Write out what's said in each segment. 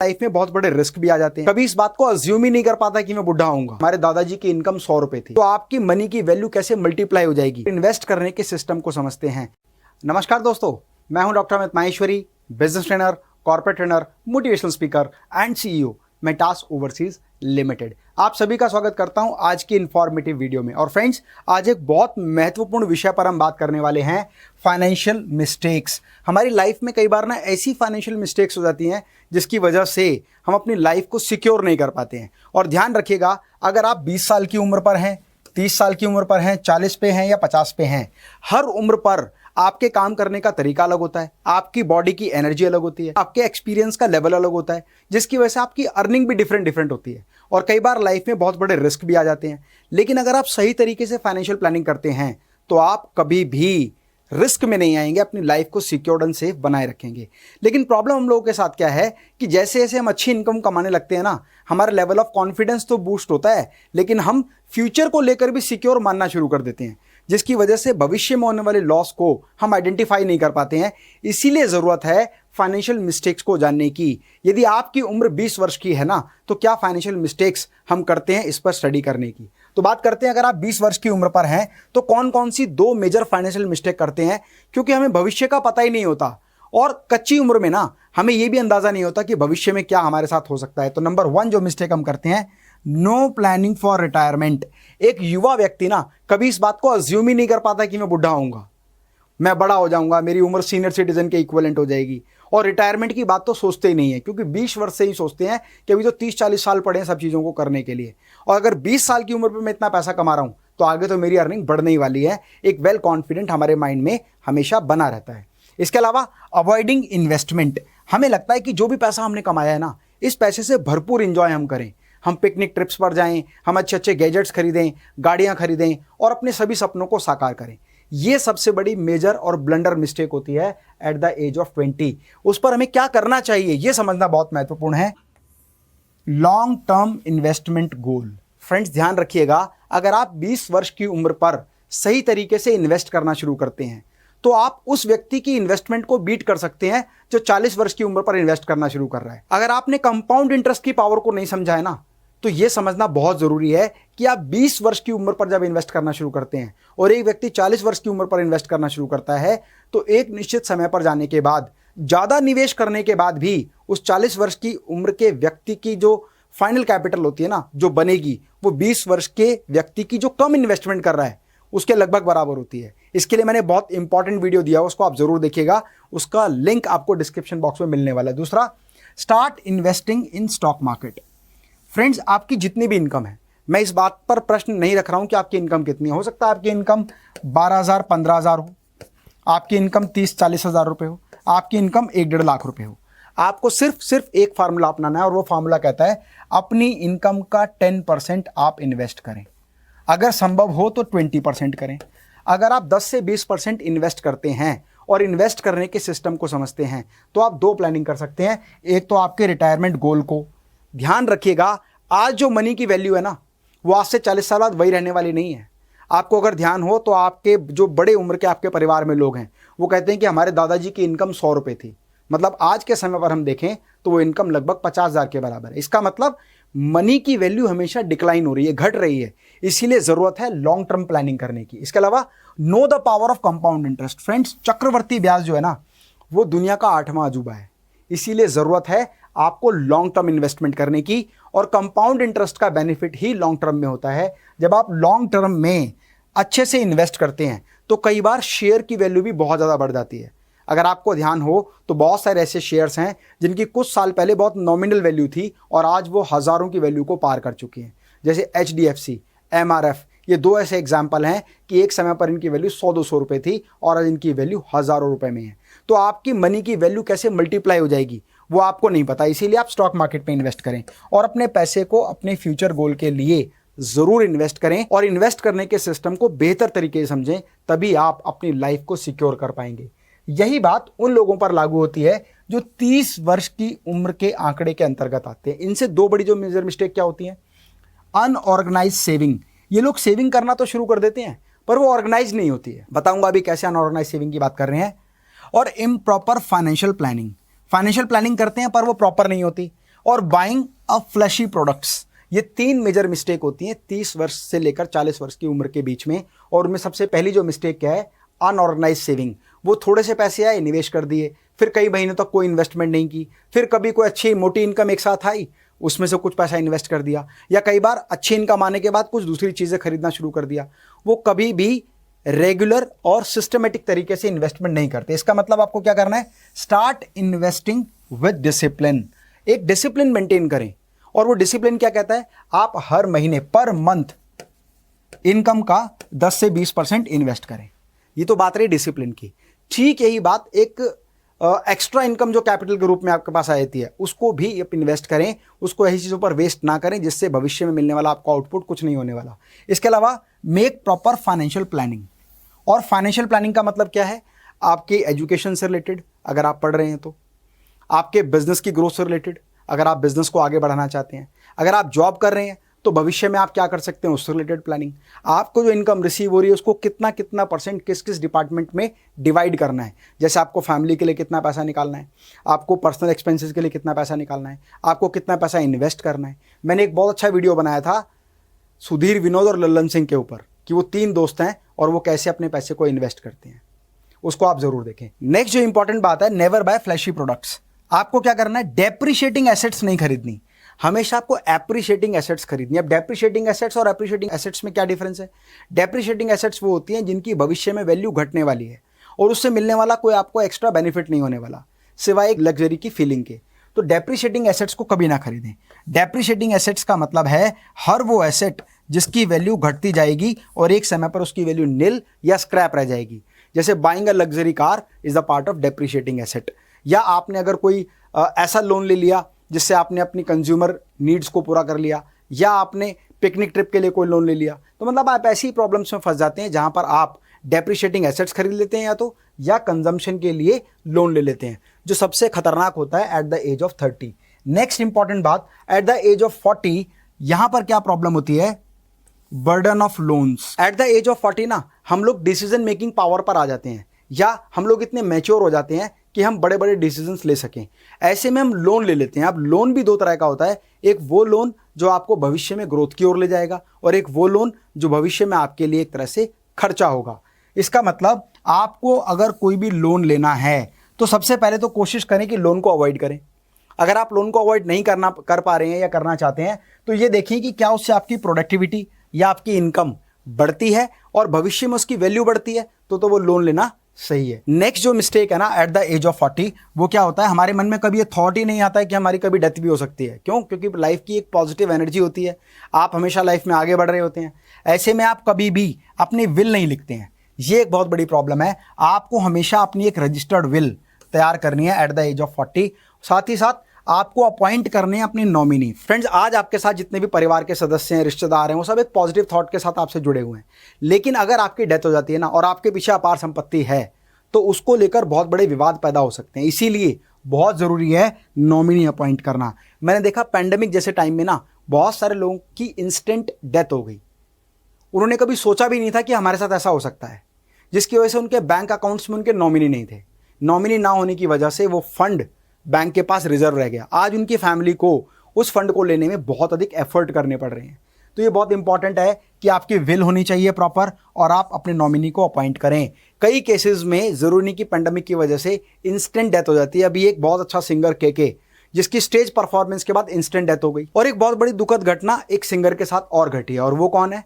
Life में बहुत बड़े रिस्क भी आ जाते हैं। कभी इस बात को अज्यूम ही नहीं कर पाता कि मैं बुढ़ा होऊंगा। हमारे दादाजी की इनकम 100 रुपए थी, तो आपकी मनी की वैल्यू कैसे मल्टीप्लाई हो जाएगी, इन्वेस्ट करने के सिस्टम को समझते हैं। नमस्कार दोस्तों, मैं हूं doctor Amit Maheshwari, business trainer, corporate trainer, motivational speaker and CEO Metas overseas limited. आप सभी का स्वागत करता हूं आज की इंफॉर्मेटिव वीडियो में। और फ्रेंड्स, आज एक बहुत महत्वपूर्ण विषय पर हम बात करने वाले हैं, फाइनेंशियल मिस्टेक्स। हमारी लाइफ में कई बार ना ऐसी फाइनेंशियल मिस्टेक्स हो जाती हैं जिसकी वजह से हम अपनी लाइफ को सिक्योर नहीं कर पाते हैं। और ध्यान रखिएगा, अगर आप 20 साल की उम्र पर हैं, 30 साल की उम्र पर हैं, 40 पे हैं या 50 पे हैं, हर उम्र पर आपके काम करने का तरीका अलग होता है, आपकी बॉडी की एनर्जी अलग होती है, आपके एक्सपीरियंस का लेवल अलग होता है, जिसकी वजह से आपकी अर्निंग भी डिफरेंट होती है। और कई बार लाइफ में बहुत बड़े रिस्क भी आ जाते हैं। लेकिन अगर आप सही तरीके से फाइनेंशियल प्लानिंग करते हैं तो आप कभी भी रिस्क में नहीं आएंगे, अपनी लाइफ को सिक्योर्ड एंड सेफ बनाए रखेंगे। लेकिन प्रॉब्लम हम लोगों के साथ क्या है कि जैसे जैसे हम अच्छी इनकम कमाने लगते हैं ना, हमारा लेवल ऑफ कॉन्फिडेंस तो बूस्ट होता है, लेकिन हम फ्यूचर को लेकर भी सिक्योर मानना शुरू कर देते हैं, जिसकी वजह से भविष्य में होने वाले लॉस को हम आइडेंटिफाई नहीं कर पाते हैं। इसीलिए ज़रूरत है फाइनेंशियल मिस्टेक्स को जानने की। यदि आपकी उम्र 20 वर्ष की है ना, तो क्या फाइनेंशियल मिस्टेक्स हम करते हैं, इस पर स्टडी करने की। तो बात करते हैं, अगर आप 20 वर्ष की उम्र पर हैं तो कौन कौन सी 2 मेजर फाइनेंशियल मिस्टेक करते हैं, क्योंकि हमें भविष्य का पता ही नहीं होता और कच्ची उम्र में ना हमें यह भी अंदाजा नहीं होता कि भविष्य में क्या हमारे साथ हो सकता है। तो नंबर 1 जो मिस्टेक हम करते हैं, नो प्लानिंग फॉर रिटायरमेंट। एक युवा व्यक्ति ना कभी इस बात को अज्यूम ही नहीं कर पाता कि मैं बुढ़ा होऊंगा, मैं बड़ा हो जाऊंगा, मेरी उम्र सीनियर सिटीजन के इक्विवेलेंट हो जाएगी। और रिटायरमेंट की बात तो सोचते ही नहीं है, क्योंकि 20 वर्ष से ही सोचते हैं कि अभी तो 30-40 साल पड़े हैं सब चीज़ों को करने के लिए। और अगर 20 साल की उम्र पर मैं इतना पैसा कमा रहा हूं तो आगे तो मेरी अर्निंग बढ़ने ही वाली है। एक वेल कॉन्फिडेंट हमारे माइंड में हमेशा बना रहता है। इसके अलावा अवॉइडिंग इन्वेस्टमेंट। हमें लगता है कि जो भी पैसा हमने कमाया है ना, इस पैसे से भरपूर इंजॉय हम करें, हम पिकनिक ट्रिप्स पर जाएं, हम अच्छे अच्छे गैजेट्स खरीदें, गाड़ियां खरीदें और अपने सभी सपनों को साकार करें। ये सबसे बड़ी मेजर और ब्लंडर मिस्टेक होती है एट द एज ऑफ 20। उस पर हमें क्या करना चाहिए ये समझना बहुत महत्वपूर्ण है। लॉन्ग टर्म इन्वेस्टमेंट गोल। फ्रेंड्स, ध्यान रखिएगा, अगर आप 20 वर्ष की उम्र पर सही तरीके से इन्वेस्ट करना शुरू करते हैं तो आप उस व्यक्ति की इन्वेस्टमेंट को बीट कर सकते हैं जो 40 वर्ष की उम्र पर इन्वेस्ट करना शुरू कर रहा है। अगर आपने कंपाउंड इंटरेस्ट की पावर को नहीं समझा है ना, तो यह समझना बहुत जरूरी है कि आप 20 वर्ष की उम्र पर जब इन्वेस्ट करना शुरू करते हैं और एक व्यक्ति 40 वर्ष की उम्र पर इन्वेस्ट करना शुरू करता है, तो एक निश्चित समय पर जाने के बाद, ज्यादा निवेश करने के बाद भी उस 40 वर्ष की उम्र के व्यक्ति की जो फाइनल कैपिटल होती है ना, जो बनेगी, वो 20 वर्ष के व्यक्ति की जो कम इन्वेस्टमेंट कर रहा है उसके लगभग बराबर होती है। इसके लिए मैंने बहुत इंपॉर्टेंट वीडियो दिया, उसको आप जरूर देखिएगा, उसका लिंक आपको डिस्क्रिप्शन बॉक्स में मिलने वाला है। दूसरा, start investing in stock market. Friends, आपकी जितनी भी इनकम है, मैं इस बात पर प्रश्न नहीं रख रहा हूं कि आपकी इनकम कितनी है। हो सकता है आपकी इनकम 12,000 15,000 हो, आपकी इनकम 30-40 हज़ार रुपये हो, आपकी इनकम 1-1.5 लाख रुपए हो। आपको सिर्फ एक फार्मूला अपनाना है और वो फार्मूला कहता है अपनी इनकम का 10% आप इन्वेस्ट करें। अगर संभव हो तो 20% करें। अगर आप 10 से 20% इन्वेस्ट करते हैं और इन्वेस्ट करने के सिस्टम को समझते हैं तो आप 2 प्लानिंग कर सकते हैं। एक तो आपके रिटायरमेंट गोल को, ध्यान रखिएगा, आज जो मनी की वैल्यू है ना, वो आज से 40 साल बाद वही रहने वाली नहीं है। आपको अगर ध्यान हो तो आपके जो बड़े उम्र के आपके परिवार में लोग हैं, वो कहते हैं कि हमारे दादाजी की इनकम 100 रुपये थी। मतलब आज के समय पर हम देखें तो वो इनकम लगभग 50,000 के बराबर है। इसका मतलब मनी की वैल्यू हमेशा डिक्लाइन हो रही है, घट रही है। इसीलिए जरूरत है लॉन्ग टर्म प्लानिंग करने की। इसके अलावा know the power of compound interest. Friends, चक्रवर्ती ब्याज जो है ना, वो दुनिया का 8वां अजूबा है। इसीलिए जरूरत है आपको लॉन्ग टर्म इन्वेस्टमेंट करने की, और कंपाउंड इंटरेस्ट का बेनिफिट ही लॉन्ग टर्म में होता है। जब आप लॉन्ग टर्म में अच्छे से इन्वेस्ट करते हैं तो कई बार शेयर की वैल्यू भी बहुत ज़्यादा बढ़ जाती है। अगर आपको ध्यान हो तो बहुत सारे ऐसे शेयर्स हैं जिनकी कुछ साल पहले बहुत नॉमिनल वैल्यू थी और आज वो हज़ारों की वैल्यू को पार कर चुकी हैं, जैसे HDFC, MRF। ये 2 ऐसे एग्जाम्पल हैं कि एक समय पर इनकी वैल्यू 100-200 रुपये थी और आज इनकी वैल्यू हज़ारों रुपये में है। तो आपकी मनी की वैल्यू कैसे मल्टीप्लाई हो जाएगी वो आपको नहीं पता। इसीलिए आप स्टॉक मार्केट में इन्वेस्ट करें और अपने पैसे को अपने फ्यूचर गोल के लिए जरूर इन्वेस्ट करें, और इन्वेस्ट करने के सिस्टम को बेहतर तरीके से समझें, तभी आप अपनी लाइफ को सिक्योर कर पाएंगे। यही बात उन लोगों पर लागू होती है जो 30 वर्ष की उम्र के आंकड़े के अंतर्गत आते हैं। इनसे 2 बड़ी जो मेजर मिस्टेक क्या होती हैं, अनऑर्गेनाइज सेविंग। ये लोग सेविंग करना तो शुरू कर देते हैं पर वो ऑर्गेनाइज नहीं होती है। बताऊंगा अभी कैसे अनऑर्गेनाइज सेविंग की बात कर रहे हैं। और improper financial planning. Financial planning करते हैं पर वो प्रॉपर नहीं होती। और बाइंग अ फ्लैशी प्रोडक्ट्स। ये 3 मेजर मिस्टेक होती हैं 30 वर्ष से लेकर 40 वर्ष की उम्र के बीच में। और उनमें सबसे पहली जो मिस्टेक क्या है, अनऑर्गेनाइज सेविंग। वो थोड़े से पैसे आए, निवेश कर दिए, फिर कई महीनों तक कोई इन्वेस्टमेंट नहीं की, फिर कभी कोई अच्छी मोटी इनकम एक साथ आई, उसमें से कुछ पैसा इन्वेस्ट कर दिया, या कई बार अच्छी इनकम आने के बाद कुछ दूसरी चीज़ें खरीदना शुरू कर दिया। वो कभी भी रेगुलर और सिस्टमेटिक तरीके से इन्वेस्टमेंट नहीं करते। इसका मतलब आपको क्या करना है, स्टार्ट इन्वेस्टिंग विद डिसिप्लिन। एक डिसिप्लिन मेंटेन करें। और वो डिसिप्लिन क्या कहता है, आप हर महीने पर मंथ इनकम का 10 से 20% इन्वेस्ट करें। ये तो बात रही डिसिप्लिन की। ठीक यही बात एक एक्स्ट्रा इनकम जो कैपिटल के रूप में आपके पास आ जाती है, उसको भी आप इन्वेस्ट करें। उसको ऐसी चीज़ों पर वेस्ट ना करें जिससे भविष्य में मिलने वाला आपका आउटपुट कुछ नहीं होने वाला। इसके अलावा मेक प्रॉपर फाइनेंशियल प्लानिंग। और फाइनेंशियल प्लानिंग का मतलब क्या है, आपके एजुकेशन से रिलेटेड अगर आप पढ़ रहे हैं तो, आपके बिजनेस की ग्रोथ से रिलेटेड अगर आप बिजनेस को आगे बढ़ाना चाहते हैं, अगर आप जॉब कर रहे हैं तो भविष्य में आप क्या कर सकते हैं उससे रिलेटेड प्लानिंग। आपको जो इनकम रिसीव हो रही है उसको कितना कितना परसेंट किस किस डिपार्टमेंट में डिवाइड करना है। जैसे आपको फैमिली के लिए कितना पैसा निकालना है, आपको पर्सनल एक्सपेंसेस के लिए कितना पैसा निकालना है, आपको कितना पैसा इन्वेस्ट करना है। मैंने एक बहुत अच्छा वीडियो बनाया था सुधीर, विनोद और लल्लन सिंह के ऊपर कि वो 3 दोस्त हैं और वो कैसे अपने पैसे को इन्वेस्ट करते हैं। उसको आप जरूर देखें। नेक्स्ट जो इंपॉर्टेंट बात है, नेवर बाय फ्लैशी प्रोडक्ट्स। आपको क्या करना है, डेप्रिशिएटिंग एसेट्स नहीं खरीदनी, हमेशा आपको एप्रिशिएटिंग एसेट्स खरीदनी है। अब डेप्रिशिएटिंग एसेट्स और एप्रिशिएटिंग एसेट्स में क्या डिफरेंस है? डेप्रिशिएटिंग एसेट्स वो होती हैं जिनकी भविष्य में वैल्यू घटने वाली है और उससे मिलने वाला कोई आपको एक्स्ट्रा बेनिफिट नहीं होने वाला सिवाय एक लग्जरी की फीलिंग के। तो डेप्रिशिएटिंग एसेट्स को कभी ना खरीदें। डेप्रिशिएटिंग एसेट्स का मतलब है हर वो एसेट जिसकी वैल्यू घटती जाएगी और एक समय पर उसकी वैल्यू निल या स्क्रैप रह जाएगी। जैसे buying a luxury car is the part of depreciating asset. या आपने अगर कोई ऐसा लोन ले लिया जिससे आपने अपनी कंज्यूमर नीड्स को पूरा कर लिया, या आपने पिकनिक ट्रिप के लिए कोई लोन ले लिया, तो मतलब आप ऐसी प्रॉब्लम्स में फंस जाते हैं जहां पर आप डेप्रिशिएटिंग एसेट्स खरीद लेते हैं या कंजम्पशन के लिए लोन ले लेते हैं, जो सबसे खतरनाक होता है at the age of 30। Next important बात, एट द एज ऑफ 40 यहां पर क्या प्रॉब्लम होती है, burden of loans. At the age of 40 ना हम लोग डिसीजन मेकिंग पावर पर आ जाते हैं, या हम लोग इतने मैच्योर हो जाते हैं कि हम बड़े बड़े डिसीजंस ले सकें। ऐसे में हम लोन ले लेते हैं। अब लोन भी 2 तरह का होता है, एक वो लोन जो आपको भविष्य में ग्रोथ की ओर ले जाएगा और एक वो लोन जो भविष्य में आपके लिए एक तरह से खर्चा होगा। इसका मतलब आपको अगर कोई भी लोन लेना है तो सबसे पहले तो कोशिश करें कि लोन को अवॉइड करें। अगर आप लोन को अवॉइड नहीं कर पा रहे हैं या करना चाहते हैं तो ये देखिए कि क्या उससे आपकी प्रोडक्टिविटी या आपकी इनकम बढ़ती है और भविष्य में उसकी वैल्यू बढ़ती है तो वो लोन लेना सही है। नेक्स्ट जो मिस्टेक है ना एट द एज ऑफ 40, वो क्या होता है, हमारे मन में कभी ये थॉट ही नहीं आता है कि हमारी कभी डेथ भी हो सकती है। क्यों? क्योंकि लाइफ की एक पॉजिटिव एनर्जी होती है, आप हमेशा लाइफ में आगे बढ़ रहे होते हैं। ऐसे में आप कभी भी अपनी विल नहीं लिखते हैं। ये एक बहुत बड़ी प्रॉब्लम है। आपको हमेशा अपनी एक रजिस्टर्ड विल तैयार करनी है एट द एज ऑफ 40। साथ ही साथ आपको अपॉइंट करने हैं अपनी नॉमिनी। फ्रेंड्स, आज आपके साथ जितने भी परिवार के सदस्य हैं, रिश्तेदार हैं, वो सब एक पॉजिटिव थॉट के साथ आपसे जुड़े हुए हैं। लेकिन अगर आपकी डेथ हो जाती है ना और आपके पीछे अपार संपत्ति है तो उसको लेकर बहुत बड़े विवाद पैदा हो सकते हैं। इसीलिए बहुत ज़रूरी है नॉमिनी अपॉइंट करना। मैंने देखा पैंडेमिक जैसे टाइम में ना बहुत सारे लोगों की इंस्टेंट डेथ हो गई। उन्होंने कभी सोचा भी नहीं था कि हमारे साथ ऐसा हो सकता है, जिसकी वजह से उनके बैंक अकाउंट्स में उनके नॉमिनी नहीं थे। नॉमिनी ना होने की वजह से वो फंड बैंक के पास रिजर्व रह गया। आज उनकी फैमिली को उस फंड को लेने में बहुत अधिक एफर्ट करने पड़ रहे हैं। तो ये बहुत इंपॉर्टेंट है कि आपकी विल होनी चाहिए प्रॉपर और आप अपने नॉमिनी को अपॉइंट करें। कई केसेस में जरूरी नहीं कि पेंडेमिक की वजह से इंस्टेंट डेथ हो जाती है। अभी एक बहुत अच्छा सिंगर के जिसकी स्टेज परफॉर्मेंस के बाद इंस्टेंट डेथ हो गई। और एक बहुत बड़ी दुखद घटना एक सिंगर के साथ और घटी है, और वो कौन है,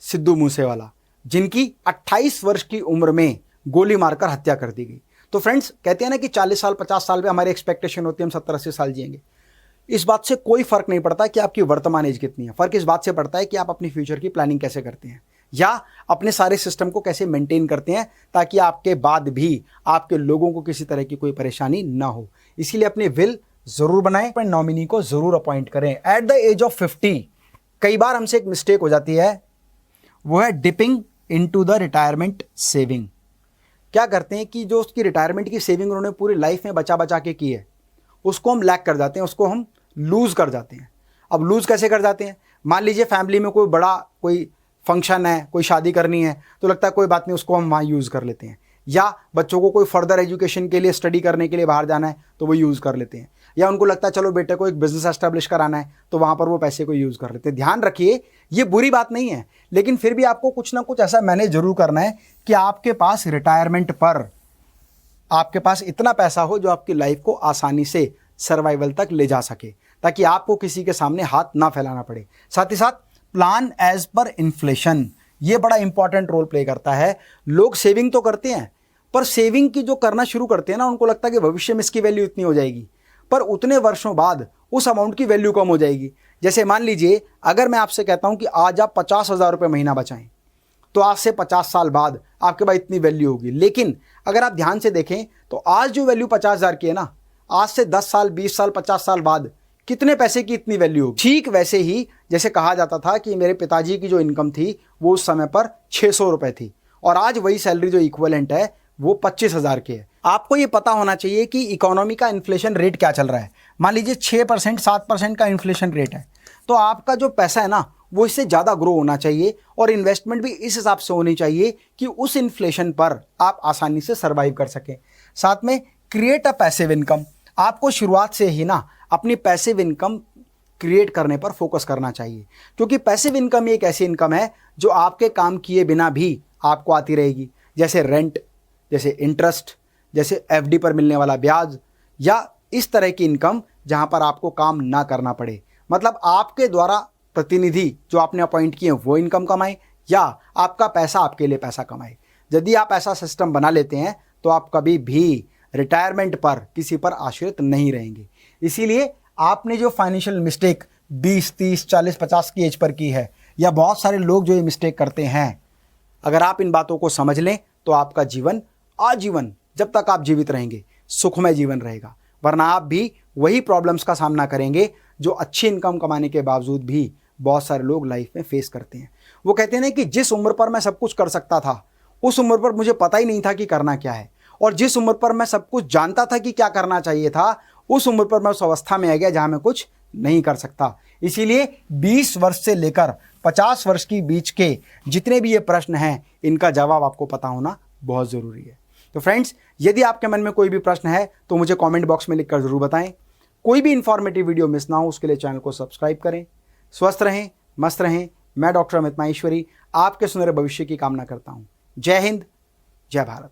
सिद्धू मूसेवाला, जिनकी 28 वर्ष की उम्र में गोली मारकर हत्या कर दी गई। तो फ्रेंड्स, कहते हैं ना कि 40 साल 50 साल पे हमारी एक्सपेक्टेशन होती है हम 70-80 साल जिएंगे। इस बात से कोई फर्क नहीं पड़ता कि आपकी वर्तमान एज कितनी है। फर्क इस बात से पड़ता है कि आप अपनी फ्यूचर की प्लानिंग कैसे करते हैं या अपने सारे सिस्टम को कैसे मेंटेन करते हैं, ताकि आपके बाद भी आपके लोगों को किसी तरह की कोई परेशानी ना हो। इसीलिए अपनी विल जरूर बनाएं, अपने नॉमिनी को जरूर अपॉइंट करें। एट द एज ऑफ 50 कई बार हमसे एक मिस्टेक हो जाती है, वो है dipping into the retirement saving. क्या करते हैं कि जो उसकी रिटायरमेंट की सेविंग उन्होंने पूरी लाइफ में बचा बचा के की है, उसको हम लैक कर जाते हैं, उसको हम लूज़ कर जाते हैं। अब लूज़ कैसे कर जाते हैं, मान लीजिए फैमिली में कोई बड़ा कोई फंक्शन है, कोई शादी करनी है, तो लगता है कोई बात नहीं, उसको हम वहाँ यूज़ कर लेते हैं। या बच्चों को कोई फर्दर एजुकेशन के लिए, स्टडी करने के लिए बाहर जाना है तो वो यूज़ कर लेते हैं। या उनको लगता है चलो बेटे को एक बिजनेस एस्टेब्लिश कराना है तो वहाँ पर वो पैसे को यूज़ कर लेते हैं। ध्यान रखिए, ये बुरी बात नहीं है, लेकिन फिर भी आपको कुछ ना कुछ ऐसा मैनेज जरूर करना है कि आपके पास रिटायरमेंट पर आपके पास इतना पैसा हो जो आपकी लाइफ को आसानी से सर्वाइवल तक ले जा सके, ताकि आपको किसी के सामने हाथ ना फैलाना पड़े। साथ ही साथ प्लान एज पर इन्फ्लेशन, ये बड़ा इंपॉर्टेंट रोल प्ले करता है। लोग सेविंग तो करते हैं, पर सेविंग की जो करना शुरू करते हैं ना, उनको लगता है कि भविष्य में इसकी वैल्यू इतनी हो जाएगी, पर उतने वर्षों बाद उस अमाउंट की वैल्यू कम हो जाएगी। जैसे मान लीजिए अगर मैं आपसे कहता हूं कि आज आप 50,000 रुपये महीना बचाएं, तो आज से 50 साल बाद आपके पास इतनी वैल्यू होगी। लेकिन अगर आप ध्यान से देखें तो आज जो वैल्यू 50,000 की है ना, आज से 10 साल, 20 साल, 50 साल बाद कितने पैसे की इतनी वैल्यू होगी। ठीक वैसे ही जैसे कहा जाता था कि मेरे पिताजी की जो इनकम थी वो उस समय पर 600 रुपये थी, और आज वही सैलरी जो इक्विवेलेंट है वो 25,000 की है। आपको ये पता होना चाहिए कि इकोनॉमी का इन्फ्लेशन रेट क्या चल रहा है। मान लीजिए 6%, 7% का इन्फ्लेशन रेट है, तो आपका जो पैसा है ना वो इससे ज़्यादा ग्रो होना चाहिए, और इन्वेस्टमेंट भी इस हिसाब से होनी चाहिए कि उस इन्फ्लेशन पर आप आसानी से सर्वाइव कर सकें। साथ में क्रिएट अ पैसिव इनकम, आपको शुरुआत से ही ना अपनी पैसिव इनकम क्रिएट करने पर फोकस करना चाहिए, क्योंकि पैसिव इनकम एक ऐसी इनकम है जो आपके काम किए बिना भी आपको आती रहेगी। जैसे रेंट, जैसे इंटरेस्ट, जैसे एफडी पर मिलने वाला ब्याज, या इस तरह की इनकम जहां पर आपको काम ना करना पड़े। मतलब आपके द्वारा प्रतिनिधि जो आपने अपॉइंट किए वो इनकम कमाए, या आपका पैसा आपके लिए पैसा कमाए। यदि आप ऐसा सिस्टम बना लेते हैं तो आप कभी भी रिटायरमेंट पर किसी पर आश्रित नहीं रहेंगे। इसीलिए आपने जो फाइनेंशियल मिस्टेक 20, 30, 40, 50 की एज पर की है, या बहुत सारे लोग जो ये मिस्टेक करते हैं, अगर आप इन बातों को समझ लें तो आपका जीवन आजीवन, जब तक आप जीवित रहेंगे, सुखमय जीवन रहेगा। वरना आप भी वही प्रॉब्लम्स का सामना करेंगे जो अच्छी इनकम कमाने के बावजूद भी बहुत सारे लोग लाइफ में फेस करते हैं। वो कहते हैं ना कि जिस उम्र पर मैं सब कुछ कर सकता था, उस उम्र पर मुझे पता ही नहीं था कि करना क्या है, और जिस उम्र पर मैं सब कुछ जानता था कि क्या करना चाहिए था, उस उम्र पर मैं उस अवस्था में आ गया जहां मैं कुछ नहीं कर सकता। इसीलिए 20 वर्ष से लेकर 50 वर्ष के बीच के जितने भी ये प्रश्न हैं, इनका जवाब आपको पता होना बहुत ज़रूरी है। तो फ्रेंड्स, यदि आपके मन में कोई भी प्रश्न है तो मुझे कमेंट बॉक्स में लिखकर ज़रूर बताएं। कोई भी इंफॉर्मेटिव वीडियो मिस ना हो उसके लिए चैनल को सब्सक्राइब करें। स्वस्थ रहें, मस्त रहें। मैं डॉक्टर अमित माहेश्वरी आपके सुनहरे भविष्य की कामना करता हूँ। जय हिंद, जय भारत।